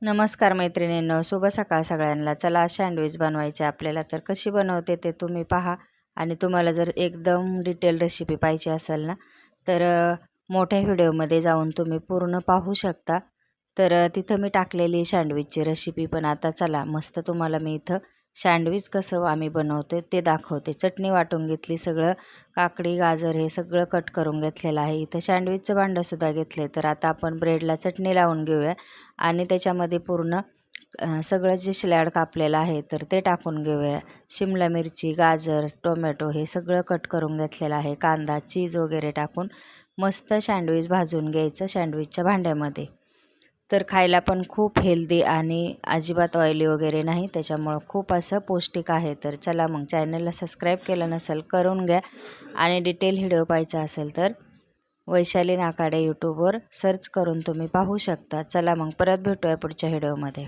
नमस्कार मैत्रिणींनो, शुभ सकाळ सगळ्यांना. चला आज सँडविच बनवायचे आपल्याला. तर कशी बनवते ते तुम्ही पहा. आणि तुम्हाला जर एकदम डिटेल रेसिपी पाहिजे असेल ना, तर मोठ्या व्हिडिओमध्ये जाऊन तुम्ही पूर्ण पाहू शकता. तर तिथं मी टाकलेली सँडविचची रेसिपी. पण आता चला मस्त तुम्हाला मी इथं सँडविच कसं आम्ही बनवतो ते दाखवते. चटणी वाटून घेतली, सगळं काकडी गाजर हे सगळं कट करून घेतलेलं आहे. इथं सँडविचचं भांडंसुद्धा घेतलं. तर आता आपण ब्रेडला चटणी लावून घेऊया आणि त्याच्यामध्ये पूर्ण सगळं जे सॅलड कापलेलं आहे तर ते टाकून घेऊया. शिमला मिरची, गाजर, टोमॅटो हे सगळं कट करून घेतलेलं आहे. कांदा, चीज वगैरे टाकून मस्त सँडविच भाजून घ्यायचं सँडविचच्या भांड्यामध्ये. तर खायला पण खूप हेल्दी आणि अजिबात ऑइली वगैरे नाही, त्याच्यामुळं खूप असं पौष्टिक आहे. तर चला मग, चॅनलला सबस्क्राईब केलं नसेल करून घ्या आणि डिटेल व्हिडिओ पाहायचा असेल तर वैशाली नाकाडे यूट्यूबवर सर्च करून तुम्ही पाहू शकता. चला मग परत भेटूया पुढच्या व्हिडिओमध्ये.